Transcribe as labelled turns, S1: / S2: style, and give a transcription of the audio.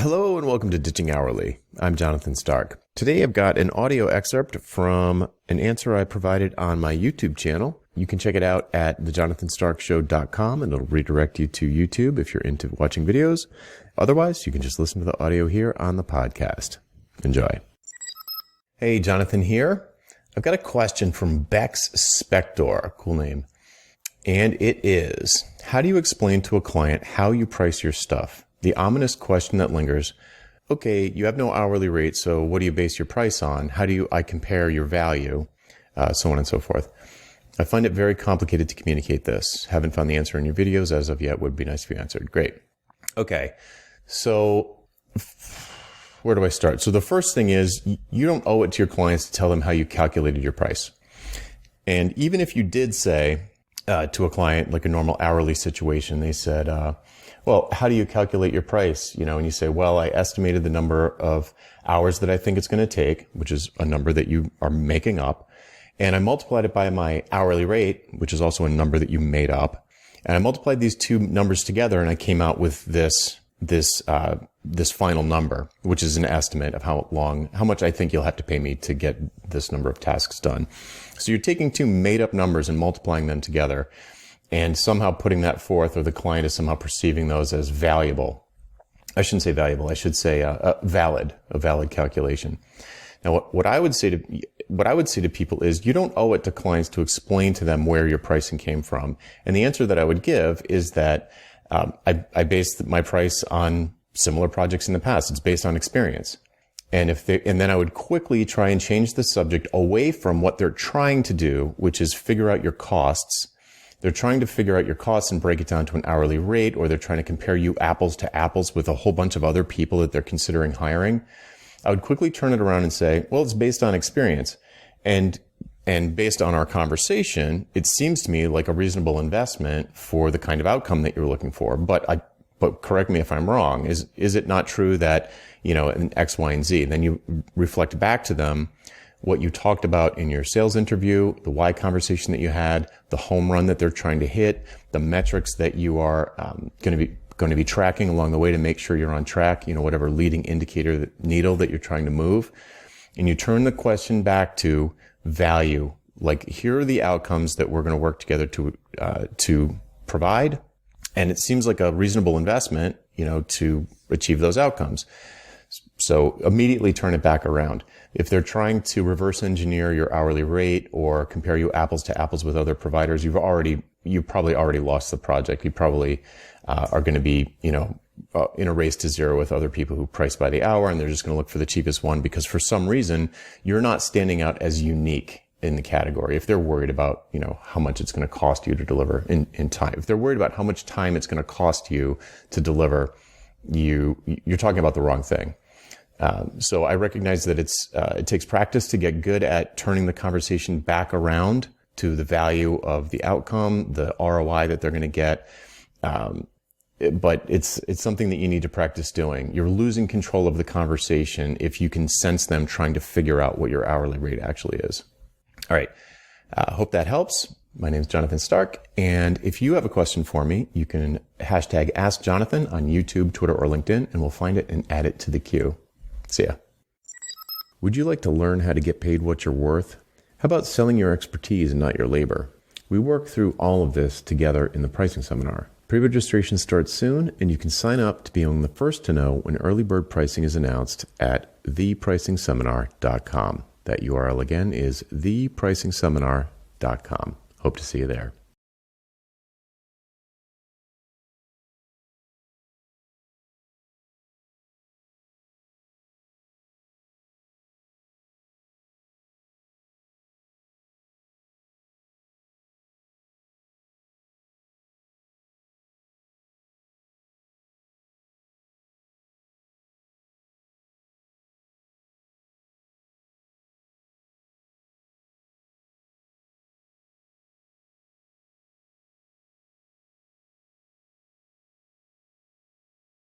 S1: Hello and welcome to Ditching Hourly. I'm Jonathan Stark. Today I've got an audio excerpt from an answer I provided on my YouTube channel. You can check it out at thejonathanstarkshow.com and it'll redirect you to YouTube if you're into watching videos. Otherwise, you can just listen to the audio here on the podcast. Enjoy. Hey, Jonathan here. I've got a question from Bex Spector, cool name. And it is, how do you explain to a client how you price your stuff? The ominous question that lingers, okay, you have no hourly rate, so what do you base your price on? How do I compare your value? So on and so forth. I find it very complicated to communicate this. Haven't found the answer in your videos as of yet. Would be nice if you answered. Great. Okay, so where do I start? So the first thing is you don't owe it to your clients to tell them how you calculated your price. And even if you did say to a client, like a normal hourly situation, they said, well, how do you calculate your price? And you say, well, I estimated the number of hours that I think it's going to take, which is a number that you are making up. And I multiplied it by my hourly rate, which is also a number that you made up. And I multiplied these two numbers together and I came out with this final number, which is an estimate of how much I think you'll have to pay me to get this number of tasks done. So you're taking two made up numbers and multiplying them together and somehow putting that forth, or the client is somehow perceiving those as valuable. I shouldn't say valuable. I should say a valid calculation. Now, what I would say to people is you don't owe it to clients to explain to them where your pricing came from. And the answer that I would give is that I based my price on similar projects in the past. It's based on experience. And then I would quickly try and change the subject away from what they're trying to do, which is figure out your costs. They're trying to figure out your costs and break it down to an hourly rate, or they're trying to compare you apples to apples with a whole bunch of other people that they're considering hiring. I would quickly turn it around and say, well, it's based on experience. And based on our conversation, it seems to me like a reasonable investment for the kind of outcome that you're looking for. But correct me if I'm wrong. Is it not true that, in X, Y, and Z? Then you reflect back to them what you talked about in your sales interview, the why conversation that you had, the home run that they're trying to hit, the metrics that you are going to be tracking along the way to make sure you're on track, whatever leading indicator, needle that you're trying to move. And you turn the question back to value. Like, here are the outcomes that we're going to work together to provide. And it seems like a reasonable investment, to achieve those outcomes. So immediately turn it back around. If they're trying to reverse engineer your hourly rate or compare you apples to apples with other providers, you've probably already lost the project. You probably are going to be, in a race to zero with other people who price by the hour, and they're just going to look for the cheapest one because for some reason you're not standing out as unique in the category. If they're worried about, how much it's going to cost you to deliver in time, if they're worried about how much time it's going to cost you to deliver, you're talking about the wrong thing. So I recognize that it takes practice to get good at turning the conversation back around to the value of the outcome, the ROI that they're going to get. But it's something that you need to practice doing. You're losing control of the conversation if you can sense them trying to figure out what your hourly rate actually is. All right. Hope that helps. My name is Jonathan Stark. And if you have a question for me, you can hashtag Ask Jonathan on YouTube, Twitter, or LinkedIn, and we'll find it and add it to the queue. See ya. Would you like to learn how to get paid what you're worth? How about selling your expertise and not your labor? We work through all of this together in the pricing seminar. Pre-registration starts soon, and you can sign up to be among the first to know when early bird pricing is announced at thepricingseminar.com. That URL again is thepricingseminar.com. Hope to see you there.